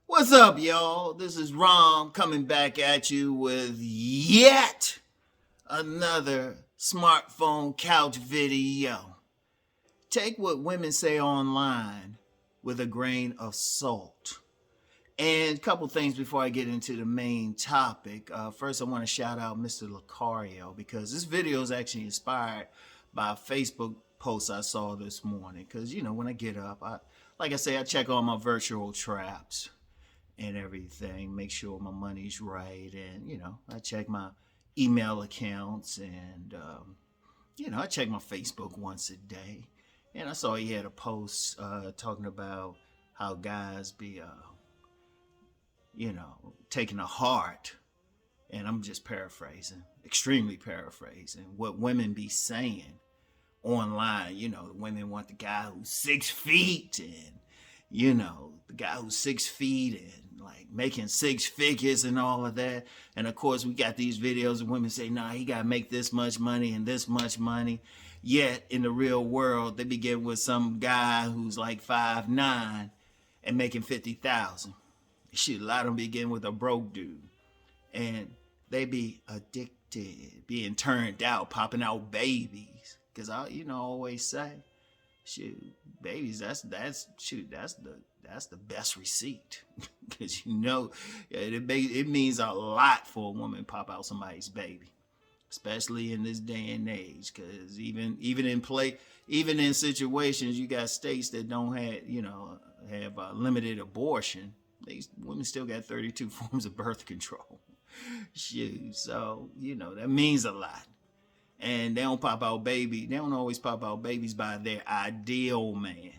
What's up, y'all? This is Rom coming back at you with yet another smartphone couch video. Take what women say online with a grain of salt. And a couple things before I get into the main topic. First, I want to shout out Mr. Lucario because this video is actually inspired by a Facebook post I saw this morning. Because, when I get up, I check all my virtual traps and everything, make sure my money's right. And, I check my email accounts and, I check my Facebook once a day. And I saw he had a post talking about how guys be, taking a heart, and I'm just paraphrasing, extremely paraphrasing, what women be saying online. The women want the guy who's 6 feet and, the guy who's 6 feet and like making 6 figures and all of that. And of course, we got these videos of women say, nah, he got to make this much money and this much money. Yet in the real world, they begin with some guy who's like 5'9" and making 50,000. Shit, a lot of them begin with a broke dude. And they be addicted, being turned out, popping out babies. Because I, always say, shoot, babies, that's the best receipt. Because it means a lot for a woman to pop out somebody's baby, especially in this day and age. Because even in situations, you got states that don't have limited abortion. These women still got 32 forms of birth control. Shoot, so that means a lot. And they don't always pop out babies by their ideal man.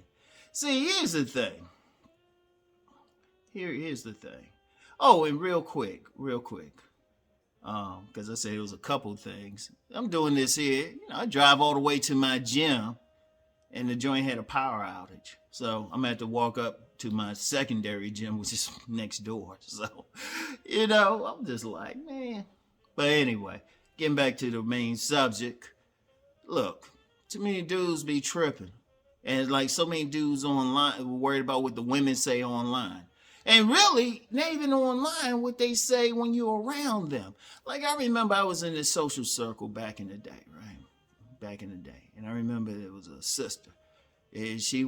See, here's the thing. Here's the thing. Oh, and real quick, because I said it was a couple things. I'm doing this here. I drive all the way to my gym, and the joint had a power outage. So I'm gonna have to walk up to my secondary gym, which is next door. So, I'm just like, man. But anyway, getting back to the main subject. Look, too many dudes be tripping. And like so many dudes online worried about what the women say online. And really, not even online what they say when you're around them. Like I remember I was in this social circle back in the day, right? Back in the day. And I remember there was a sister. And she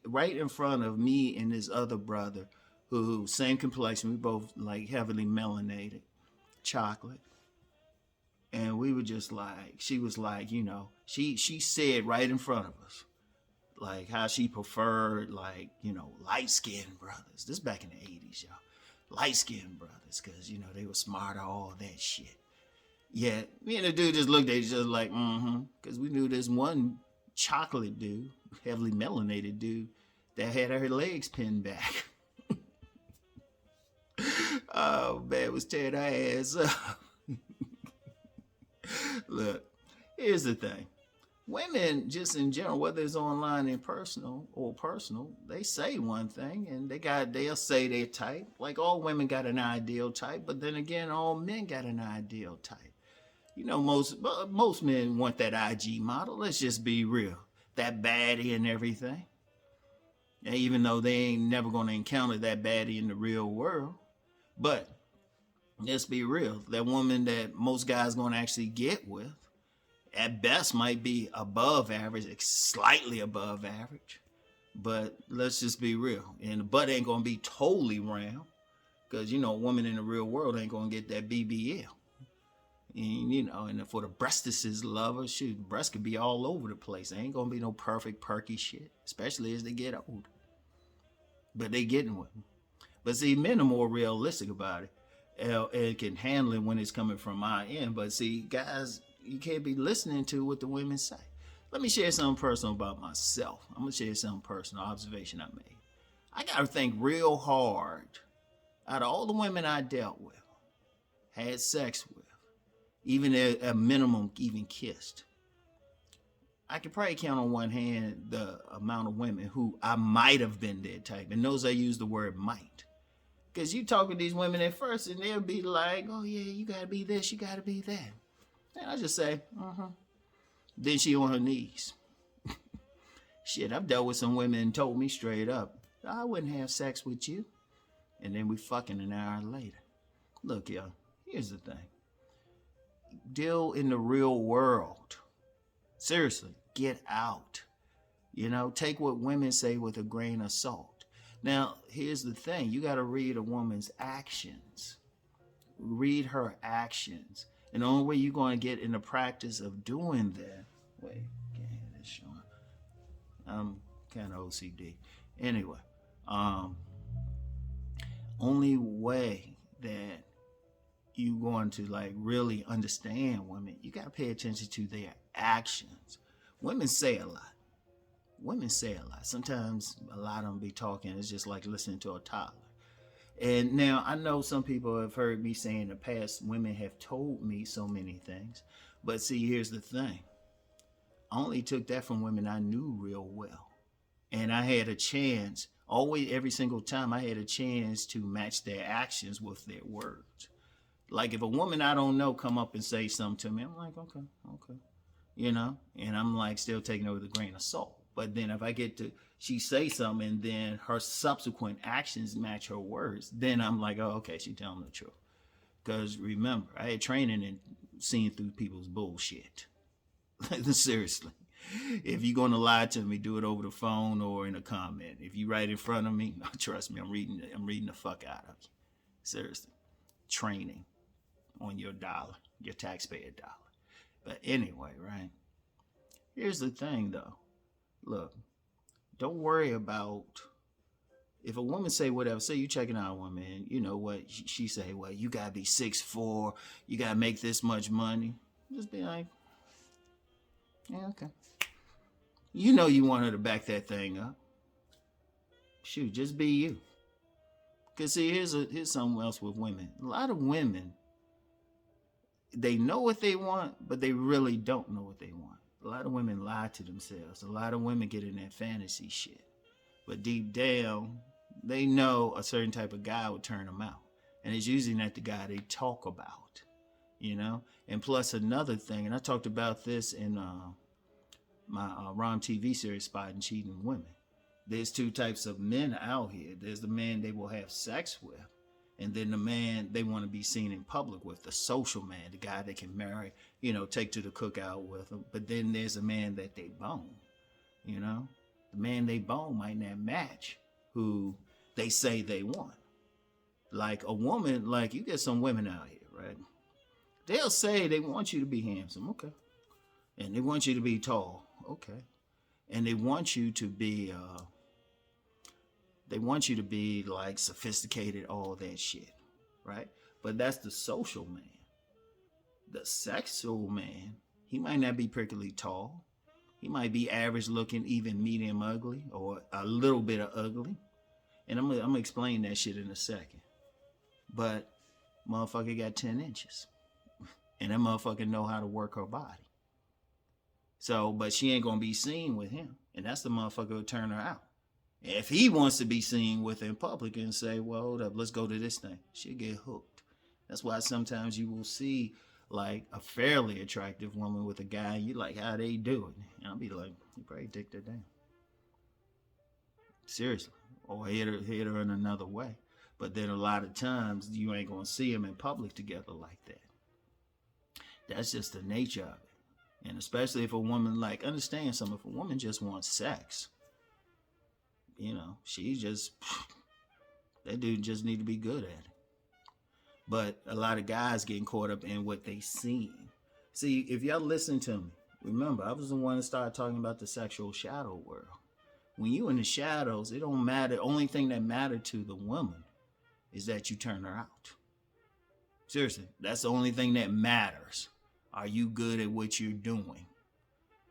right in front of me and this other brother who same complexion, we both like heavily melanated, chocolate. And we were just like, she was like, she said right in front of us, like how she preferred like, light-skinned brothers. This back in the 80s, y'all. Light-skinned brothers, because, they were smarter, all that shit. Yeah, me and the dude just looked at each other like, because we knew this one chocolate dude, heavily melanated dude, that had her legs pinned back. Oh man, was tearing her ass up. Look, here's the thing. Women, just in general, whether it's online and personal, they say one thing and they'll say their type. Like all women got an ideal type, but then again, all men got an ideal type. Most men want that IG model. Let's just be real. That baddie and everything. And even though they ain't never going to encounter that baddie in the real world. But let's be real. That woman that most guys going to actually get with, at best might be above average, slightly above average. But let's just be real. And the butt ain't going to be totally round. Because, a woman in the real world ain't going to get that BBL. And, and for the breastises lover, shoot, the breasts could be all over the place. There ain't gonna be no perfect perky shit, especially as they get older. But they getting with them. But see, men are more realistic about it. And can handle it when it's coming from my end. But see, guys, you can't be listening to what the women say. Let me share something personal about myself. I'm gonna share some personal observation I made. I gotta think real hard. Out of all the women I dealt with, had sex with, even at a minimum, even kissed, I could probably count on one hand the amount of women who I might have been their type. And those I use the word might. Because you talk with these women at first and they'll be like, oh yeah, you gotta be this, you gotta be that. And I just say, Then she on her knees. Shit, I've dealt with some women and told me straight up, I wouldn't have sex with you. And then we fucking an hour later. Look, y'all, here's the thing. Deal in the real world. Seriously, get out. You know, take what women say with a grain of salt. Now, here's the thing. You got to read a woman's actions. Read her actions. And the only way you're going to get in the practice of doing that. Wait, can't hear this showing. I'm kind of OCD. Anyway, only way that you going to like really understand women, you got to pay attention to their actions. Women say a lot. Women say a lot. Sometimes a lot of them be talking. It's just like listening to a toddler. And now I know some people have heard me say in the past, women have told me so many things. But see, here's the thing. I only took that from women I knew real well. And I had a chance, always, every single time I had a chance to match their actions with their words. Like if a woman I don't know come up and say something to me, I'm like, okay. You know, and I'm like still taking it with a grain of salt. But then if I get to, she say something and then her subsequent actions match her words, then I'm like, oh, okay, she telling the truth. Because remember, I had training in seeing through people's bullshit. Seriously. If you're going to lie to me, do it over the phone or in a comment. If you right in front of me, trust me, I'm reading the fuck out of you. Seriously. Training on your dollar, your taxpayer dollar. But anyway, right? Here's the thing, though. Look, don't worry about if a woman say whatever. Say you checking out a woman, you know what she say? Well, you gotta be 6'4", you gotta make this much money. Just be like, yeah, okay. You know you want her to back that thing up. Shoot, just be you. Cause see, here's something else with women. A lot of women, they know what they want, but they really don't know what they want. A lot of women lie to themselves. A lot of women get in that fantasy shit. But deep down, they know a certain type of guy would turn them out. And it's usually not the guy they talk about, you know? And plus another thing, and I talked about this in my Rom TV series, Spotting Cheating Women. There's two types of men out here. There's the man they will have sex with. And then the man they want to be seen in public with, the social man, the guy they can marry, you know, take to the cookout with them. But then there's a man that they bone, you know. The man they bone might not match who they say they want. Like a woman, like you get some women out here, right? They'll say they want you to be handsome, okay. And they want you to be tall, okay. And they want you to be like sophisticated, all that shit, right? But that's the social man. The sexual man, he might not be particularly tall. He might be average looking, even medium ugly, or a little bit of ugly. And I'm gonna explain that shit in a second. But motherfucker got 10 inches. And that motherfucker know how to work her body. So, but she ain't gonna be seen with him. And that's the motherfucker who'll turn her out. If he wants to be seen with in public and say, well, hold up, let's go to this thing, she'll get hooked. That's why sometimes you will see like a fairly attractive woman with a guy, you like how they do it. And I'll be like, you probably dicked her down. Seriously. Or hit her in another way. But then a lot of times you ain't gonna see them in public together like that. That's just the nature of it. And especially if a woman, like, understand something, if a woman just wants sex, you know, she just, that dude just need to be good at it. But a lot of guys getting caught up in what they seen. See, if y'all listen to me, remember, I was the one that started talking about the sexual shadow world. When you in the shadows, it don't matter. Only thing that mattered to the woman is that you turn her out. Seriously, that's the only thing that matters. Are you good at what you're doing?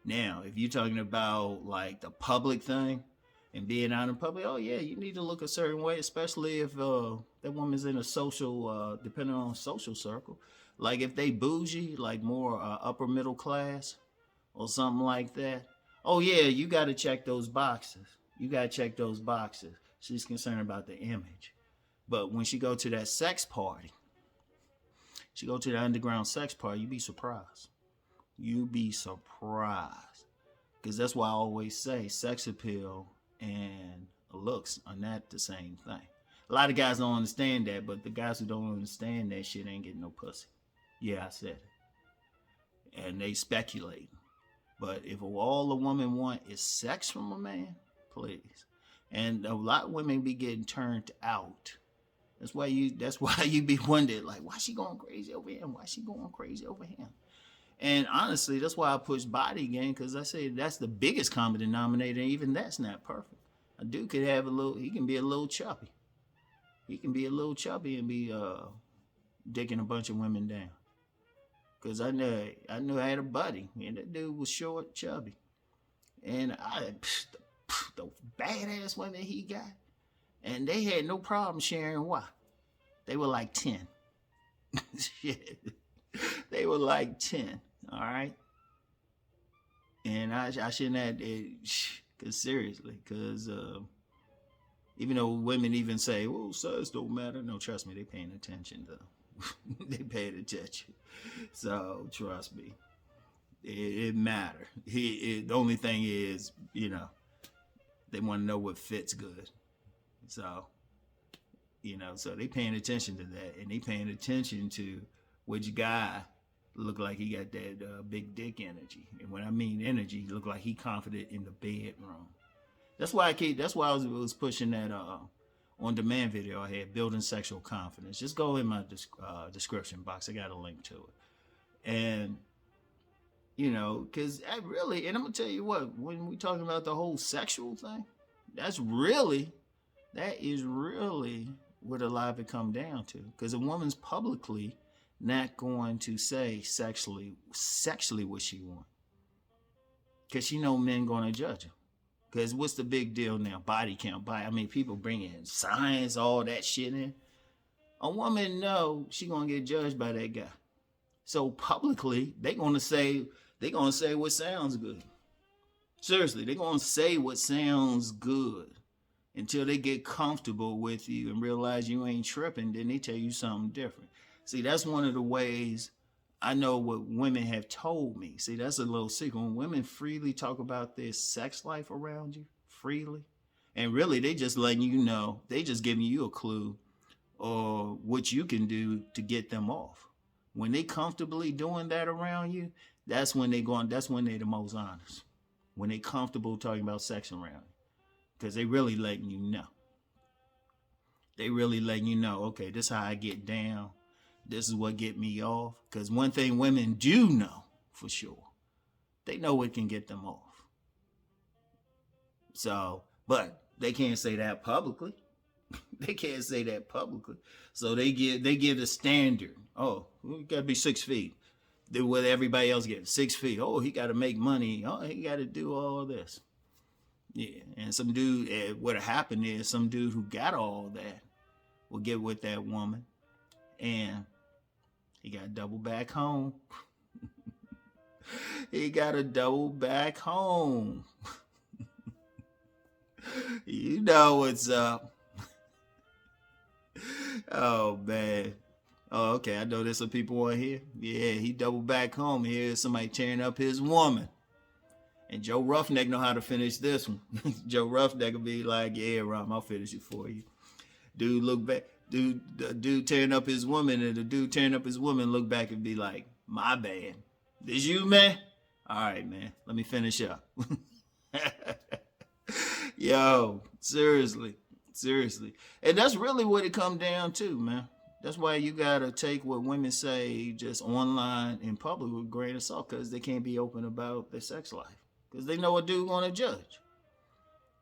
Now, if you're talking about like the public thing and being out in public, oh yeah, you need to look a certain way, especially if that woman's in a social, depending on social circle. Like if they bougie, like more upper middle class or something like that. Oh yeah, you got to check those boxes. You got to check those boxes. She's concerned about the image. But when she go to that sex party, she go to the underground sex party, you be surprised. You be surprised. Because that's why I always say sex appeal and looks are not the same thing. A lot of guys don't understand that, but the guys who don't understand that shit ain't getting no pussy. Yeah, I said it. And they speculate. But if all a woman want is sex from a man, please. And a lot of women be getting turned out. That's why you be wondering, like, why she going crazy over him? Why she going crazy over him? And honestly, that's why I push body game, because I say that's the biggest common denominator, and even that's not perfect. A dude could have he can be a little chubby. He can be a little chubby and be dicking a bunch of women down. Because I knew I had a buddy, and that dude was short, chubby. And the badass women he got, and they had no problem sharing why. They were like 10. Shit. They were like 10, all right? And I shouldn't have, because seriously, because even though women even say, well, size don't matter. No, trust me, they paying attention, though. They paying attention. So, trust me, it matter. The only thing is, they want to know what fits good. So, so they paying attention to that, and they paying attention to which guy look like he got that big dick energy. And when I mean energy, he look like he confident in the bedroom. That's why I was pushing that on-demand video I had, Building Sexual Confidence. Just go in my description box. I got a link to it. And, because and I'm going to tell you what, when we talking about the whole sexual thing, that is really what a lot of it come down to. Because a woman's publicly not going to say sexually what she want. Because she know men going to judge her. Because what's the big deal now? Body count. People bring in science, all that shit in. A woman know she going to get judged by that guy. So publicly, they going to say what sounds good. Seriously, they're going to say what sounds good until they get comfortable with you and realize you ain't tripping. Then they tell you something different. See, that's one of the ways I know what women have told me. See, that's a little secret. When women freely talk about their sex life around you, freely, and really they just letting you know, they just giving you a clue or what you can do to get them off. When they comfortably doing that around you, that's when they're the most honest. When they comfortable talking about sex around you. Because they really letting you know. They really letting you know, okay, this is how I get down. This is what get me off. Because one thing women do know for sure, they know what can get them off. So, but they can't say that publicly. They can't say that publicly. So they give the standard. Oh, we got to be 6 feet. Do what everybody else gets, 6 feet. Oh, he got to make money. Oh, he got to do all of this. Yeah, and some dude, what'll happen is some dude who got all that will get with that woman, and he got to double back home. He got to double back home. You know what's up. Oh, man. Oh, okay, I know there's some people on here. Yeah, he doubled back home. Here's somebody tearing up his woman. And Joe Roughneck know how to finish this one. Joe Roughneck will be like, yeah, Rom, I'll finish it for you. Dude look back. Dude tearing up his woman, and the dude tearing up his woman look back and be like, my bad. This you, man? All right, man. Let me finish up. Yo, seriously. And that's really what it come down to, man. That's why you got to take what women say just online in public with a grain of salt, because they can't be open about their sex life. Because they know a dude going to judge.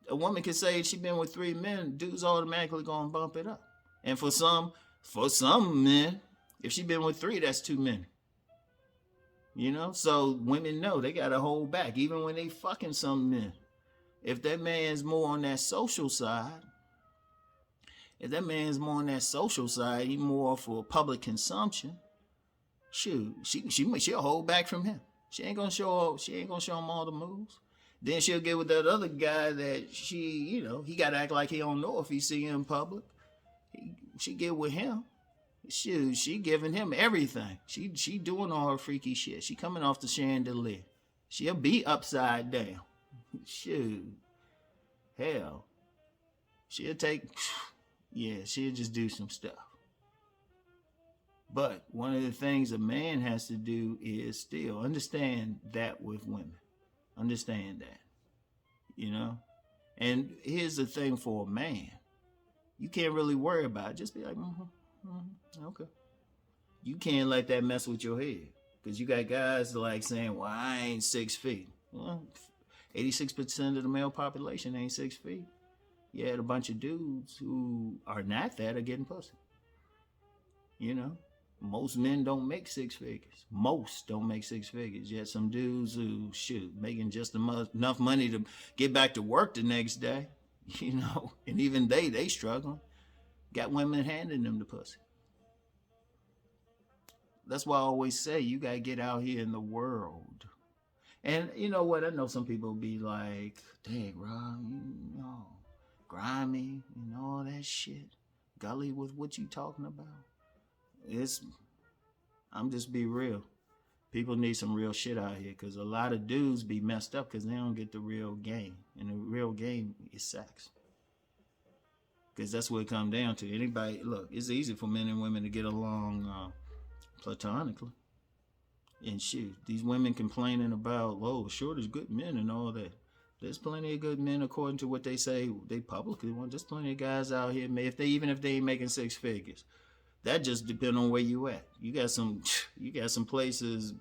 A woman can say she been with 3 men, dude's automatically going to bump it up. And for some men, if she been with 3, that's too many. So women know they got to hold back, even when they fucking some men. If that man's more on that social side, he more for public consumption, shoot, she'll hold back from him. She ain't gonna show him all the moves. Then she'll get with that other guy that he gotta act like he don't know if he see him in public. She get with him. Shoot, she giving him everything. She doing all her freaky shit. She coming off the chandelier. She'll be upside down. Shoot. Hell. She'll take, yeah, she'll just do some stuff. But one of the things a man has to do is still understand that with women. Understand that, you know? And here's the thing for a man. You can't really worry about it. Just be like, okay. You can't let that mess with your head. Because you got guys like saying, well, I ain't 6 feet. Well, 86% of the male population ain't 6 feet. You had a bunch of dudes who are not that are getting pussy. You know? Most men don't make 6 figures. Most don't make 6 figures. Yet some dudes who, making just enough money to get back to work the next day, you know, and even they struggling. Got women handing them the pussy. That's why I always say you got to get out here in the world. And you know what? I know some people be like, dang, Rob, you know, grimy and all that shit. Gully with what you talking about. I'm just be real. People need some real shit out here because a lot of dudes be messed up because they don't get the real game. And the real game is sex. Because that's what it comes down to. Anybody, look, it's easy for men and women to get along platonically. And these women complaining about, sure, there's good men and all that. There's plenty of good men according to what they say they publicly want. There's plenty of guys out here, even if they ain't making 6 figures. That just depends on where you at. You got some places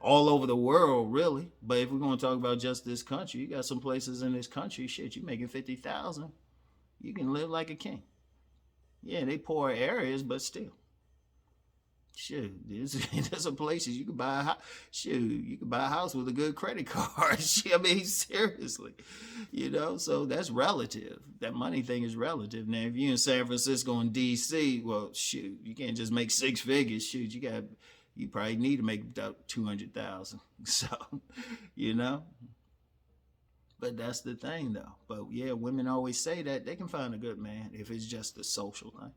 all over the world, really. But if we're going to talk about just this country, you got some places in this country, you making 50,000. You can live like a king. Yeah, they poor areas, but still. There's some places you can buy a house. You can buy a house with a good credit card. I mean, seriously, you know. So that's relative. That money thing is relative. Now, if you're in San Francisco and DC, well, you can't just make 6 figures. You probably need to make about 200,000. So, you know. But that's the thing, though. But yeah, women always say that they can find a good man if it's just a social thing.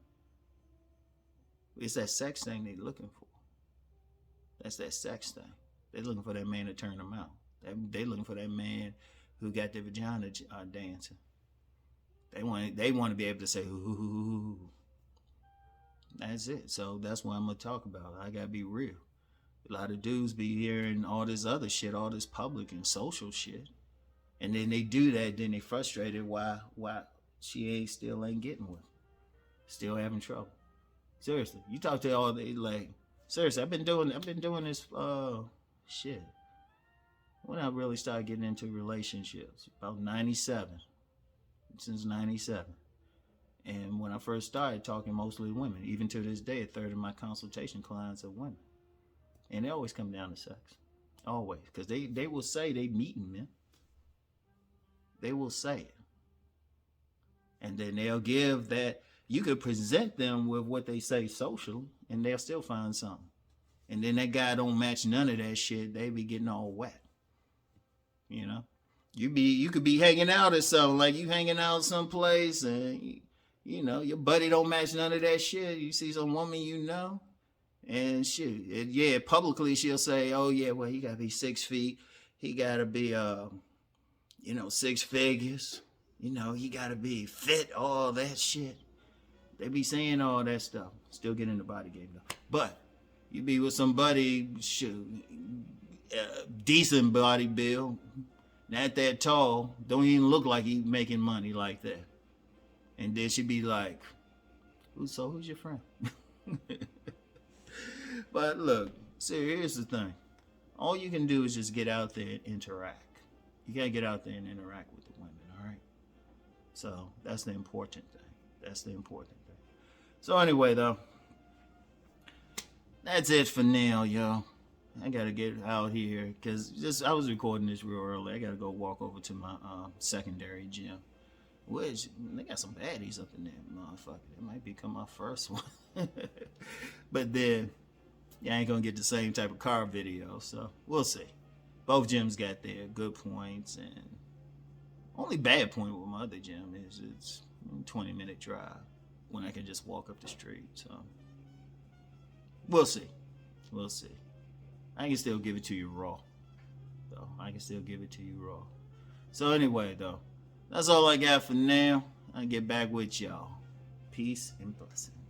It's that sex thing they're looking for. That's that sex thing. They're looking for that man to turn them out. They're looking for that man who got their vagina dancing. They want to be able to say, ooh. That's it. So that's what I'm going to talk about. I got to be real. A lot of dudes be hearing all this other shit, all this public and social shit. And then they do that, then they frustrated why she still ain't getting with. Still having trouble. Seriously, you talk to all the seriously, I've been doing this shit. When I really started getting into relationships, about 97. Since 97. And when I first started talking mostly to women, even to this day, a third of my consultation clients are women. And they always come down to sex. Always. Because they will say they meeting men. They will say it. And then they'll give that. You could present them with what they say social, and they'll still find something. And then that guy don't match none of that shit. They be getting all wet. You know, you could be hanging out or something, like you hanging out someplace, and you know your buddy don't match none of that shit. You see some woman you know, and publicly she'll say, oh yeah, well he gotta be 6 feet. He gotta be 6 figures. You know, he gotta be fit. All that shit. They be saying all that stuff. Still get in the body game though. But you be with somebody, decent body build, not that tall, don't even look like he making money like that. And then she be like, who's your friend? But look, here's the thing. All you can do is just get out there and interact. You gotta get out there and interact with the women, all right? So that's the important thing. So anyway, though, that's it for now, yo. I gotta get out here because I was recording this real early. I gotta go walk over to my secondary gym, which they got some baddies up in there, motherfucker. It might become my first one, but then I ain't gonna get the same type of car video, so we'll see. Both gyms got their good points, and only bad point with my other gym is it's a 20-minute drive when I can just walk up the street. So we'll see. I can still give it to you raw. So anyway, though, that's all I got for now. I'll get back with y'all. Peace and blessings.